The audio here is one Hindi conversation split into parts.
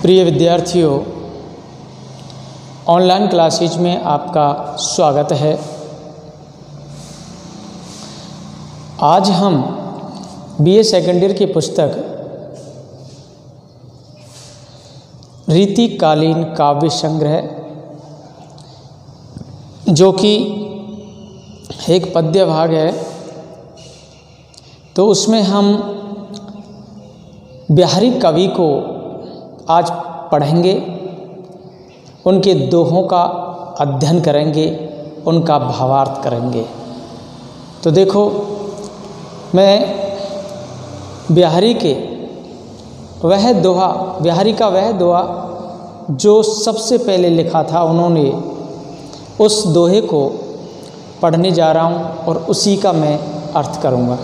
प्रिय विद्यार्थियों, ऑनलाइन क्लासेज में आपका स्वागत है। आज हम बीए सेकेंड ईयर की पुस्तक रीतिकालीन काव्य संग्रह, जो कि एक पद्य भाग है, तो उसमें हम बिहारी कवि को आज पढ़ेंगे, उनके दोहों का अध्ययन करेंगे, उनका भावार्थ करेंगे। तो देखो, मैं बिहारी का वह दोहा जो सबसे पहले लिखा था, उन्होंने उस दोहे को पढ़ने जा रहा हूँ और उसी का मैं अर्थ करूँगा।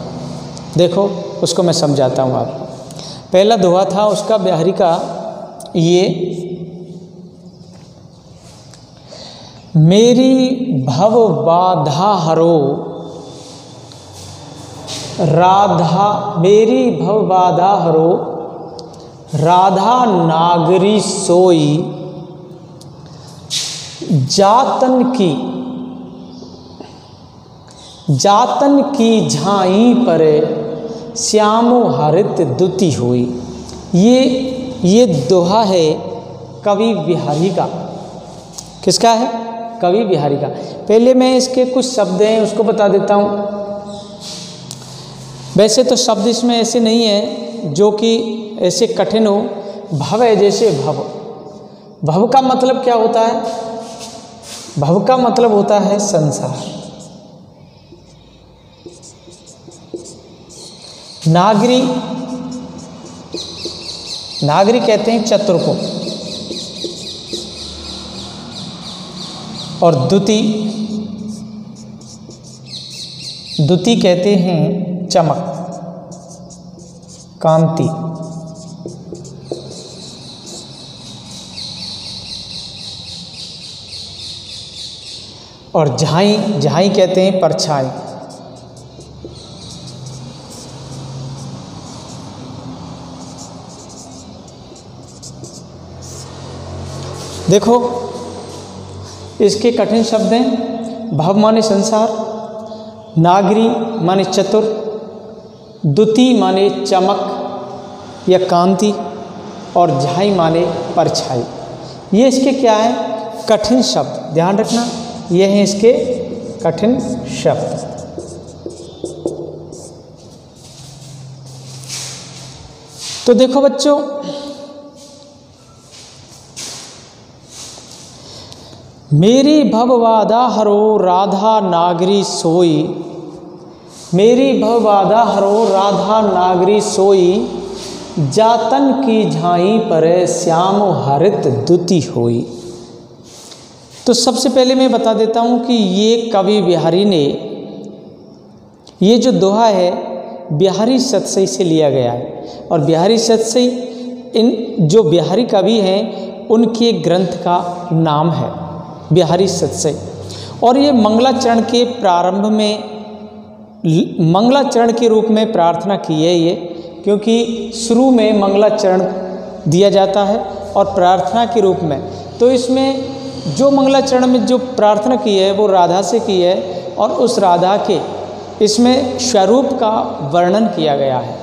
देखो, उसको मैं समझाता हूँ आपको। पहला दोहा था उसका, बिहारी का, ये मेरी भव बाधा हरो राधा, मेरी भव बाधा हरो राधा नागरी सोई, जातन की झाई पर श्यामो हरित दुति हुई। ये दोहा है कवि बिहारी का। किसका है? कवि बिहारी का। पहले मैं इसके कुछ शब्द हैं उसको बता देता हूँ। वैसे तो शब्द इसमें ऐसे नहीं है जो कि ऐसे कठिन हो। भव है, जैसे भव का मतलब क्या होता है? भव का मतलब होता है संसार। नागरी कहते हैं चतुर को, और दुति कहते हैं चमक, कांति। और झाई कहते हैं परछाई। देखो, इसके कठिन शब्द हैं। भव माने संसार, नागरी माने चतुर, दुति माने चमक या कांति, और झाई माने परछाई। ये इसके क्या है? कठिन शब्द। ध्यान रखना, ये हैं इसके कठिन शब्द। तो देखो बच्चों, मेरी भवबाधा हरो राधा नागरी सोई, मेरी भवबाधा हरो राधा नागरी सोई, जातन की झाई पर श्याम हरित दुति होई। तो सबसे पहले मैं बता देता हूँ कि ये कवि बिहारी ने, ये जो दोहा है बिहारी सतसई से लिया गया है। और बिहारी सतसई इन जो बिहारी कवि हैं उनके ग्रंथ का नाम है बिहारी सतसई। और ये मंगलाचरण के प्रारंभ में, मंगलाचरण के रूप में प्रार्थना की है ये, क्योंकि शुरू में मंगलाचरण दिया जाता है और प्रार्थना के रूप में। तो इसमें जो मंगलाचरण में जो प्रार्थना की है वो राधा से की है, और उस राधा के इसमें स्वरूप का वर्णन किया गया है।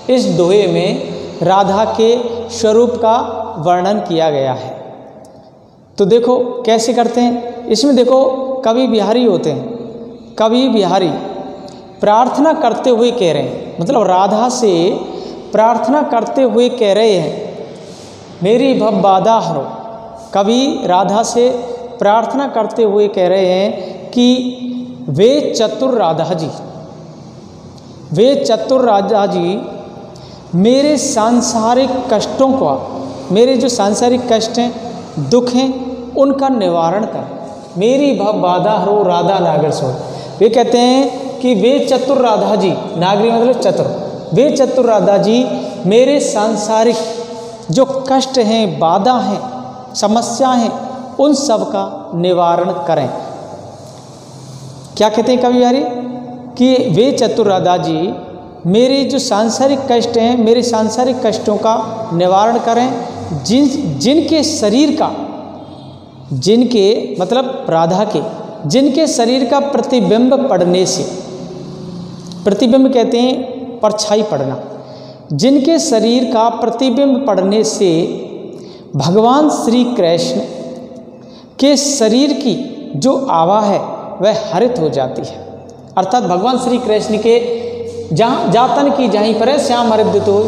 इस दोहे में राधा के स्वरूप का वर्णन किया गया है। तो देखो कैसे करते हैं। इसमें देखो, कवि बिहारी होते हैं। कवि बिहारी प्रार्थना करते हुए कह रहे हैं, मतलब राधा से प्रार्थना करते हुए कह रहे हैं, मेरी भव बाधा हरो। कवि राधा से प्रार्थना करते हुए कह रहे हैं कि वे चतुर राधा जी मेरे सांसारिक कष्टों का, मेरे जो सांसारिक कष्ट हैं, दुख हैं, उनका निवारण कर। मेरी भव बाधा हरो राधा नागर सोई। वे कहते हैं कि वे चतुर राधा जी, नागरी मतलब चतुर, वे चतुर राधा जी मेरे सांसारिक जो कष्ट हैं, बाधा हैं, समस्या हैं, उन सब का निवारण करें। क्या कहते हैं कवि बिहारी? कि वे चतुर राधा जी मेरे जो सांसारिक कष्ट हैं, मेरे सांसारिक कष्टों का निवारण करें जिनके शरीर का, जिनके मतलब राधा के, जिनके शरीर का प्रतिबिंब पड़ने से, प्रतिबिंब कहते हैं परछाई पड़ना, जिनके शरीर का प्रतिबिंब पड़ने से भगवान श्री कृष्ण के शरीर की जो आभा है वह हरित हो जाती है। अर्थात भगवान श्री कृष्ण के जहाँ जातन की जहीं पर है श्याम हरित हो,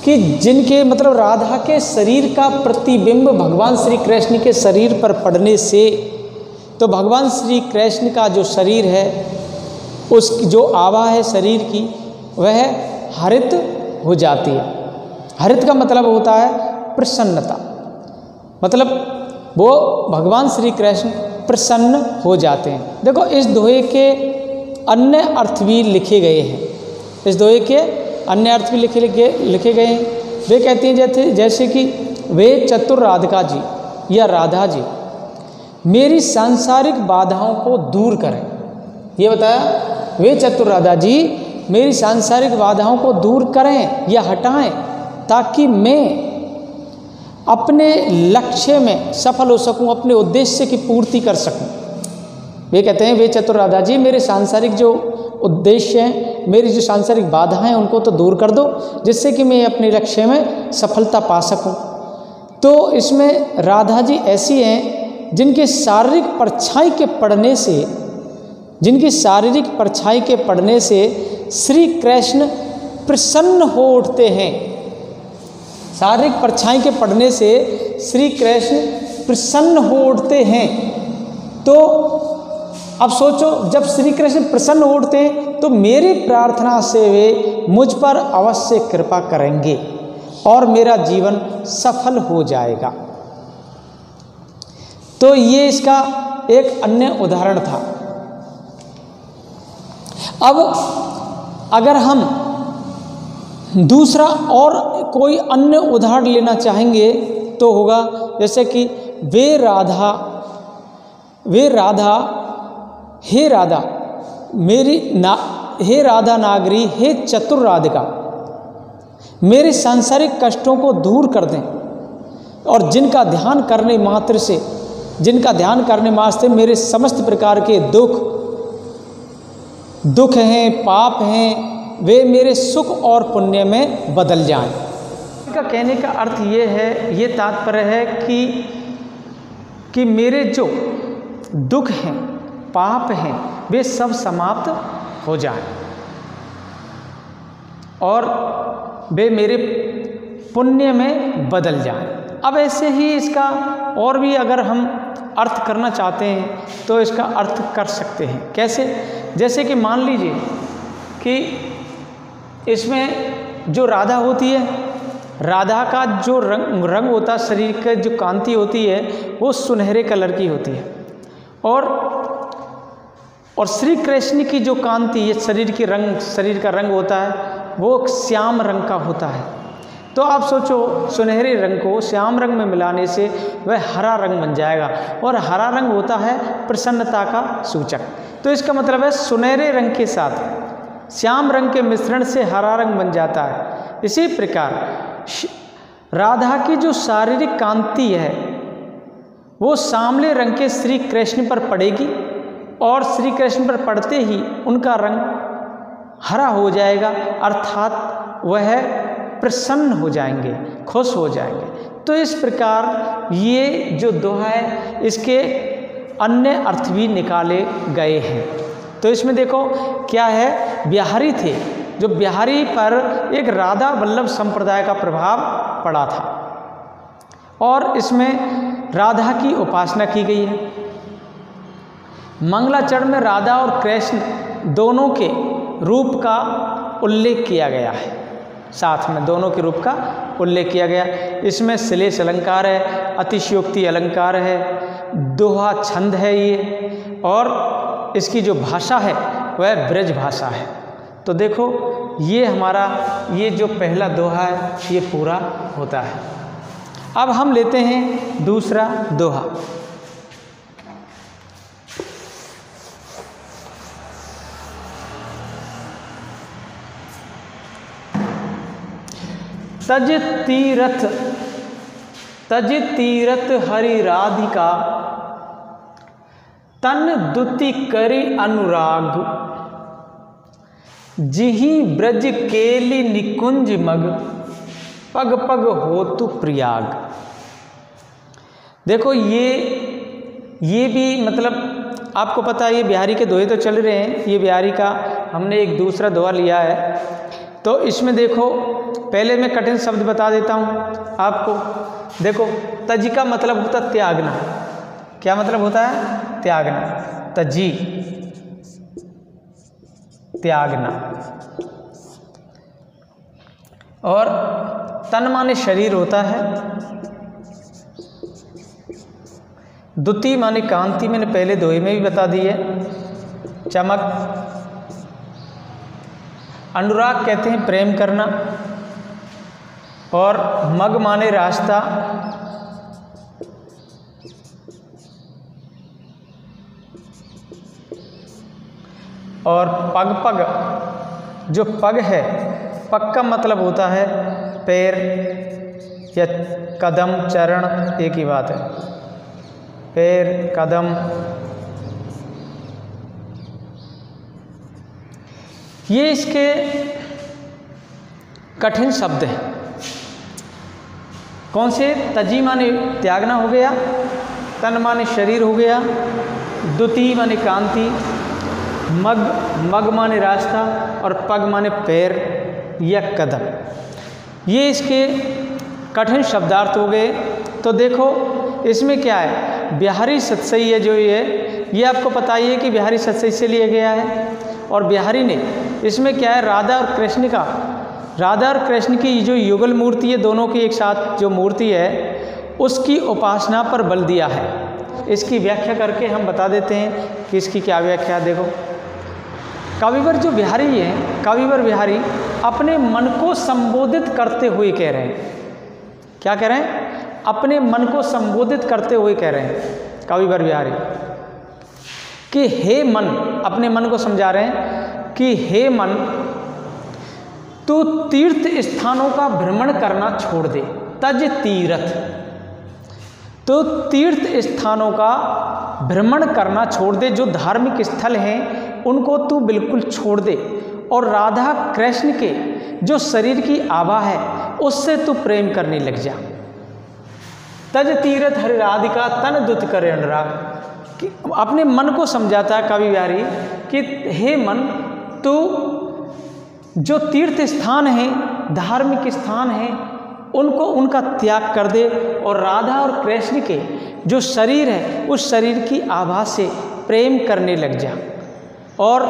कि जिनके मतलब राधा के शरीर का प्रतिबिंब भगवान श्री कृष्ण के शरीर पर पड़ने से, तो भगवान श्री कृष्ण का जो शरीर है, उस जो आभा है शरीर की, वह हरित हो जाती है। हरित का मतलब होता है प्रसन्नता, मतलब वो भगवान श्री कृष्ण प्रसन्न हो जाते हैं। देखो इस दोहे के अन्य अर्थ भी लिखे गए हैं, इस दोहे के अन्य अर्थ भी लिखे गए हैं। वे कहती हैं जैसे कि वे चतुर राधिका जी या राधा जी मेरी सांसारिक बाधाओं को दूर करें। ये बताया, वे चतुर राधा जी मेरी सांसारिक बाधाओं को दूर करें या हटाएं, ताकि मैं अपने लक्ष्य में सफल हो सकूं, अपने उद्देश्य की पूर्ति कर सकूं। वे कहते हैं, वे चतुर राधा जी मेरे सांसारिक जो उद्देश्य हैं, मेरी जो सांसारिक बाधाएं हैं, उनको तो दूर कर दो, जिससे कि मैं अपने लक्ष्य में सफलता पा सकूं। तो इसमें राधा जी ऐसी हैं जिनके शारीरिक परछाई के पड़ने से, जिनकी शारीरिक परछाई के पड़ने से श्री कृष्ण प्रसन्न हो उठते हैं। शारीरिक परछाई के पड़ने से श्री कृष्ण प्रसन्न हो उठते हैं। तो अब सोचो, जब श्री कृष्ण प्रसन्न हो उठते हैं तो मेरी प्रार्थना से वे मुझ पर अवश्य कृपा करेंगे और मेरा जीवन सफल हो जाएगा। तो ये इसका एक अन्य उदाहरण था। अब अगर हम दूसरा और कोई अन्य उदाहरण लेना चाहेंगे तो होगा जैसे कि वे राधा हे राधा हे राधा नागरी, हे चतुर राधिका मेरे सांसारिक कष्टों को दूर कर दें, और जिनका ध्यान करने मात्र से मेरे समस्त प्रकार के दुख हैं, पाप हैं, वे मेरे सुख और पुण्य में बदल जाएं। इनका कहने का अर्थ ये है, ये तात्पर्य है कि मेरे जो दुख हैं, पाप हैं, वे सब समाप्त हो जाएं और वे मेरे पुण्य में बदल जाएं। अब ऐसे ही इसका और भी अगर हम अर्थ करना चाहते हैं तो इसका अर्थ कर सकते हैं। कैसे? जैसे कि मान लीजिए कि इसमें जो राधा होती है, राधा का जो रंग होता है, शरीर का जो कांति होती है वो सुनहरे कलर की होती है, और श्री कृष्ण की जो कांति, ये शरीर का रंग होता है वो श्याम रंग का होता है। तो आप सोचो, सुनहरे रंग को श्याम रंग में मिलाने से वह हरा रंग बन जाएगा, और हरा रंग होता है प्रसन्नता का सूचक। तो इसका मतलब है सुनहरे रंग के साथ श्याम रंग के मिश्रण से हरा रंग बन जाता है। इसी प्रकार राधा की जो शारीरिक कांति है वो सांवले रंग के श्री कृष्ण पर पड़ेगी, और श्री कृष्ण पर पड़ते ही उनका रंग हरा हो जाएगा, अर्थात वह प्रसन्न हो जाएंगे, खुश हो जाएंगे। तो इस प्रकार ये जो दोहा है इसके अन्य अर्थ भी निकाले गए हैं। तो इसमें देखो क्या है, बिहारी थे, जो बिहारी पर एक राधा वल्लभ संप्रदाय का प्रभाव पड़ा था, और इसमें राधा की उपासना की गई है। मंगलाचरण में राधा और कृष्ण दोनों के रूप का उल्लेख किया गया है, साथ में दोनों के रूप का उल्लेख किया गया। इसमें श्लेष अलंकार है, अतिशयोक्ति अलंकार है, दोहा छंद है ये, और इसकी जो भाषा है वह ब्रज भाषा है। तो देखो ये हमारा ये जो पहला दोहा है ये पूरा होता है। अब हम लेते हैं दूसरा दोहा। तज तीरथ तज तीरथ हरि राधिका, तन दुति करी अनुराग, जिहि ब्रज केलि निकुंज मग, पग पग होतु प्रयाग। देखो ये भी मतलब आपको पता है, ये बिहारी के दोहे तो चल रहे हैं। ये बिहारी का हमने एक दूसरा दोहा लिया है। तो इसमें देखो, पहले मैं कठिन शब्द बता देता हूँ आपको। देखो, तज का मतलब होता है त्यागना। क्या मतलब होता है? त्यागना। तजी, त्यागना। और तन माने शरीर होता है। द्युति माने कांति, मैंने पहले दोहे में भी बता दी है, चमक। अनुराग कहते हैं प्रेम करना। और मग माने रास्ता। और पग पग, जो पग है, पग का मतलब होता है पैर या कदम, चरण, एक ही बात है। पैर, कदम। ये इसके कठिन शब्द हैं। कौन से? तजी माने त्यागना हो गया, तन माने शरीर हो गया, द्युति माने कांति, मग माने रास्ता, और पग माने पैर या कदम। ये इसके कठिन शब्दार्थ हो गए। तो देखो इसमें क्या है, बिहारी सतसई है जो ये आपको पता ही है कि बिहारी सतसई से लिया गया है। और बिहारी ने इसमें क्या है, राधा और कृष्ण की जो युगल मूर्ति है, दोनों की एक साथ जो मूर्ति है, उसकी उपासना पर बल दिया है। इसकी व्याख्या करके हम बता देते हैं कि इसकी क्या व्याख्या। देखो, कविवर जो बिहारी है, कविवर बिहारी अपने मन को संबोधित करते हुए कह रहे हैं। क्या कह रहे हैं? अपने मन को संबोधित करते हुए कह रहे हैं कविवर बिहारी कि हे मन, अपने मन को समझा रहे हैं कि हे मन, तू तीर्थ स्थानों का भ्रमण करना छोड़ दे। तज तीर्थ, तो तीर्थ स्थानों का भ्रमण करना छोड़ दे। जो धार्मिक स्थल हैं उनको तू बिल्कुल छोड़ दे, और राधा कृष्ण के जो शरीर की आभा है उससे तू प्रेम करने लग जा। तज तीर्थ हरि राधिका, तन दुत करे अनुराग। अपने मन को समझाता है कवि बिहारी कि हे मन, तू जो तीर्थ स्थान है, धार्मिक स्थान है, उनका त्याग कर दे, और राधा और कृष्ण के जो शरीर है उस शरीर की आभा से प्रेम करने लग जा और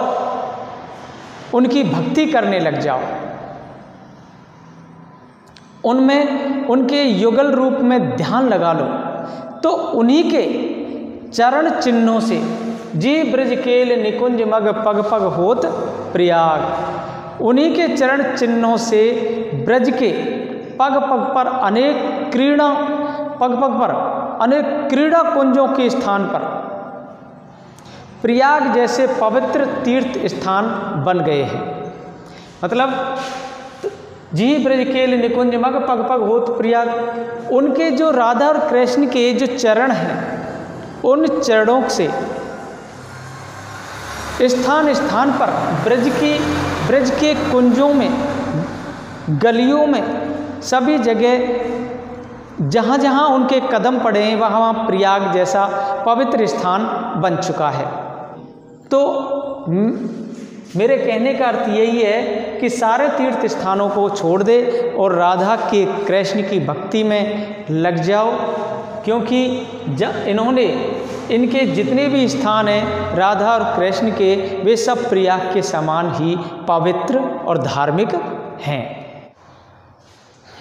उनकी भक्ति करने लग जाओ। उनमें उनके युगल रूप में ध्यान लगा लो। तो उन्हीं के चरण चिन्हों से जी ब्रज केल निकुंज मग, पग पग होत प्रयाग। उन्हीं के चरण चिन्हों से ब्रज के पग पग पर अनेक क्रीड़ा कुंजों के स्थान पर प्रयाग जैसे पवित्र तीर्थ स्थान बन गए हैं। मतलब जी ब्रज केल निकुंज मग, पग पग होत प्रयाग। उनके जो राधा और कृष्ण के जो चरण हैं, उन चरणों से स्थान स्थान पर ब्रज के कुंजों में, गलियों में, सभी जगह जहाँ जहाँ उनके कदम पड़े हैं वहाँ वहाँ प्रयाग जैसा पवित्र स्थान बन चुका है। तो मेरे कहने का अर्थ यही है कि सारे तीर्थ स्थानों को छोड़ दे और राधा के कृष्ण की भक्ति में लग जाओ, क्योंकि इनके जितने भी स्थान हैं राधा और कृष्ण के, वे सब प्रयाग के समान ही पवित्र और धार्मिक हैं।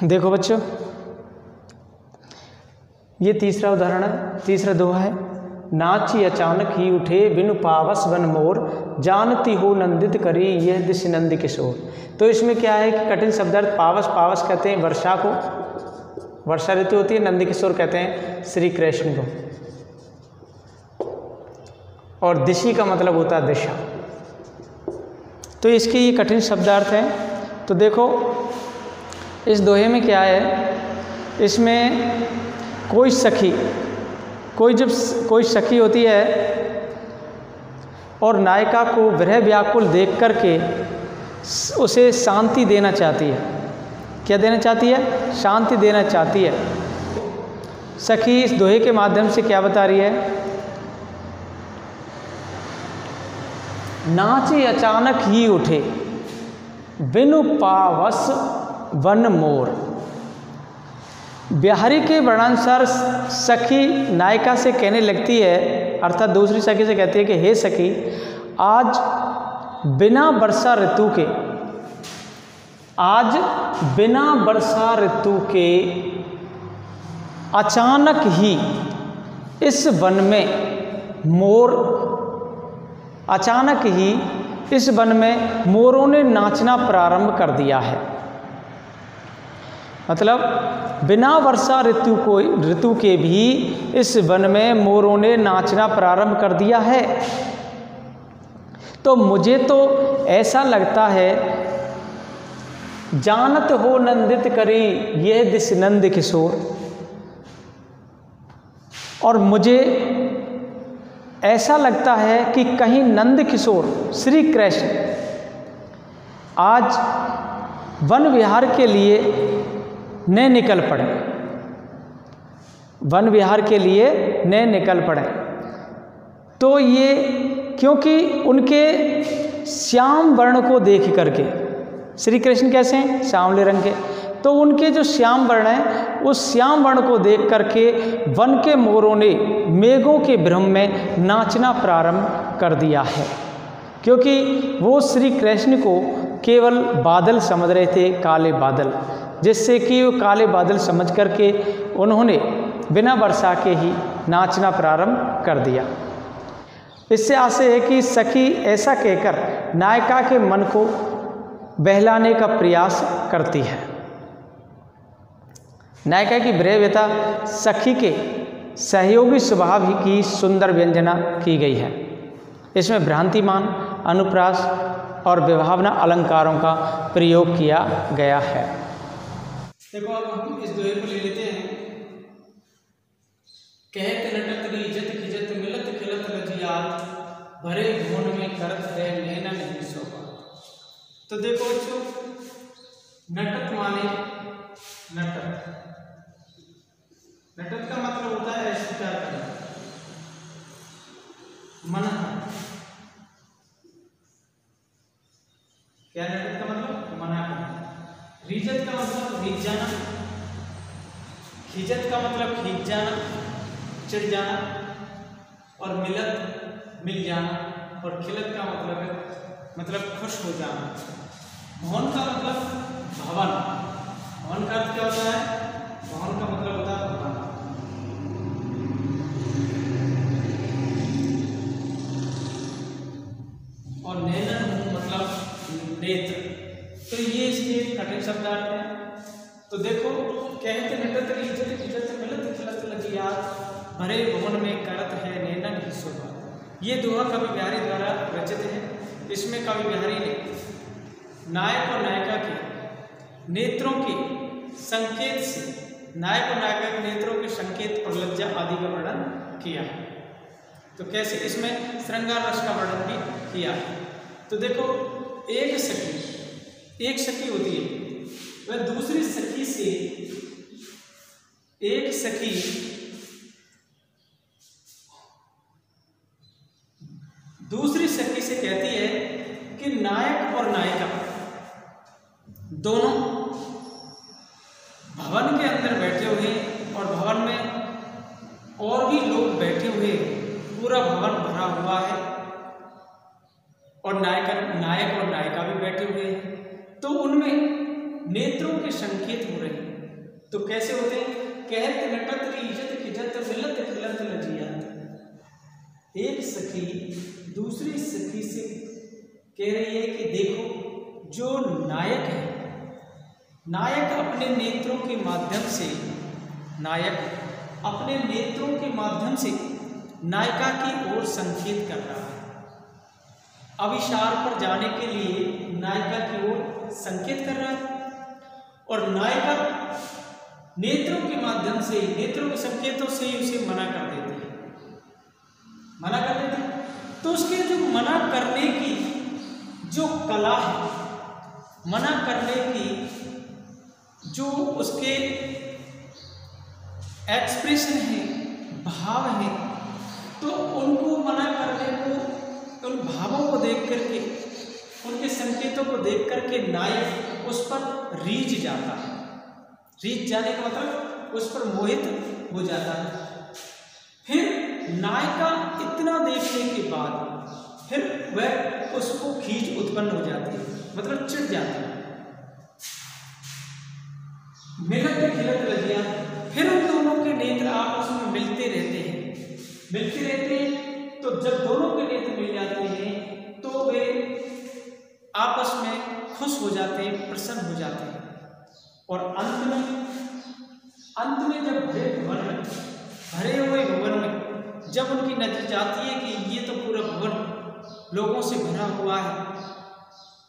देखो बच्चों, ये तीसरा उदाहरण है, तीसरा दोहा है। नाची अचानक ही उठे बिनु पावस बन मोर, जानती हो नंदित करी यह दिश नंद किशोर। तो इसमें क्या है कि कठिन शब्दार्थ पावस कहते हैं वर्षा को, वर्षा ऋतु होती है। नंद किशोर कहते हैं श्री कृष्ण को, और दिशी का मतलब होता है दिशा। तो इसके ये कठिन शब्दार्थ हैं। तो देखो इस दोहे में क्या है, इसमें जब कोई सखी होती है और नायिका को विरह व्याकुल देख करके उसे शांति देना चाहती है। क्या देना चाहती है? शांति देना चाहती है। सखी इस दोहे के माध्यम से क्या बता रही है? नाचे अचानक ही उठे बिनु पावस वन मोर। बिहारी के वर्णानुसार सखी नायिका से कहने लगती है, अर्थात दूसरी सखी से कहती है कि हे सखी, आज बिना वर्षा ऋतु के अचानक ही इस वन में मोरों ने नाचना प्रारंभ कर दिया है। मतलब बिना वर्षा ऋतु के भी इस वन में मोरों ने नाचना प्रारंभ कर दिया है। तो मुझे तो ऐसा लगता है, जानत हो नंदित करी यह दिस नंद किशोर, और मुझे ऐसा लगता है कि कहीं नंद किशोर श्री कृष्ण आज वन विहार के लिए न निकल पड़े। तो ये क्योंकि उनके श्याम वर्ण को देख करके, श्री कृष्ण कैसे हैं? सांवले रंग के, तो उनके जो श्याम वर्ण है उस श्याम वर्ण को देख करके वन के मोरों ने मेघों के भ्रम में नाचना प्रारंभ कर दिया है। क्योंकि वो श्री कृष्ण को केवल बादल समझ रहे थे, काले बादल, जिससे कि वो काले बादल समझ करके उन्होंने बिना वर्षा के ही नाचना प्रारंभ कर दिया। इससे आशय है कि सखी ऐसा कहकर नायिका के मन को बहलाने का प्रयास करती है। नायिका की विरह व्यथा सखी के सहयोगी स्वभाव की सुंदर व्यंजना की गई है। इसमें भ्रांतिमान, अनुप्रास और विभावना अलंकारों का प्रयोग किया गया है। देखो अब हम इस दोहे को ले लेते हैं। कहत नटत रीजत खिजत मिलत खिलत लजियात, भरे भुवन में करत है नैना नहीं शोभा। तो देखो बच्चों, नटत माने नटत का मतलब होता है अस्वीकार करना, मना। क्या नटत का मतलब? मना करना। रीजत का मतलब रीझ जाना, खिजत का मतलब खींच जाना, चिढ़ जाना, और मिलत मिल जाना, और खिलत का मतलब खुश हो जाना। भवन का मतलब भवन। भवन का अर्थ क्या होता है? भवन का मतलब होता है भवन। और नैनन मतलब नेत्र। तो ये इसके कठिन शब्दार्थ हैं। तो देखो, कहते नटत रीजत खिजत मिलत खिलत लजियात, भरे भुवन में करत है नैनन ही शोभा। ये दोहा कवि बिहारी द्वारा रचित है। इसमें कवि बिहारी ने नायक और नायिका के नेत्रों के संकेत से, नायक और नायिका के नेत्रों के संकेत और लज्जा आदि का वर्णन किया है। तो कैसे इसमें श्रृंगार रस का वर्णन भी किया है। तो देखो, एक सखी होती है, वह दूसरी सखी से, एक सखी दूसरी सखी से कहती है कि नायक और नायिका दोनों भवन के अंदर बैठे हुए, और भवन में और भी लोग बैठे हुए, पूरा भवन भरा हुआ है, और नायक और नायिका भी बैठे हुए हैं। तो उनमें नेत्रों के संकेत हो रहे हैं। तो कैसे होते हैं? कहत नटत रीजत खिजत मिलत खिलत लजियात। एक सखी दूसरी सखी से कह रही है कि देखो, जो नायक है, नायक अपने नेत्रों के माध्यम से नायिका की ओर संकेत कर रहा है। अभिसार पर जाने के लिए नायिका की ओर संकेत कर रहा है, और नायिका नेत्रों के माध्यम से, नेत्रों के संकेतों से ही उसे मना कर देते हैं, मना कर देते हैं। तो उसके जो मना करने की जो कला है, मना करने की जो उसके एक्सप्रेशन है, भाव है, तो उनको मना करने को, उन भावों को देख करके, उनके संकेतों को देख करके नायक उस पर रीझ जाता है। रीझ जाने का मतलब उस पर मोहित हो जाता है। फिर नायिका इतना देखने के बाद फिर वह उसको खींच उत्पन्न हो जाती है, मतलब चिढ़ जाती है। मिलत खिलत लगिया, फिर उन दोनों के नेत्र आपस में मिलते रहते हैं, मिलते रहते हैं। तो जब दोनों के नेत्र मिल जाते हैं तो वे आपस में खुश हो जाते हैं, प्रसन्न हो जाते हैं। और अंत में जब भरे हुए भवन में जब उनकी नजर जाती है कि ये तो पूरा भवन लोगों से भरा हुआ है,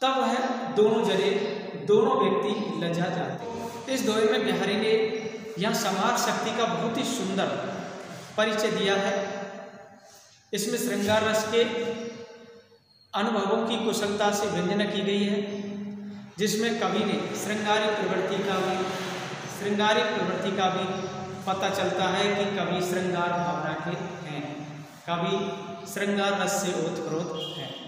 तब वह दोनों व्यक्ति लजा जाते हैं। इस दोहे में बिहारी ने यहाँ संहार शक्ति का बहुत ही सुंदर परिचय दिया है। इसमें श्रृंगार रस के अनुभवों की कुशलता से व्यंजना की गई है, जिसमें कवि ने श्रृंगारिक प्रवृत्ति का भी पता चलता है कि कवि श्रृंगार भावना के हैं, कवि श्रृंगार रस से ओतप्रोत हैं।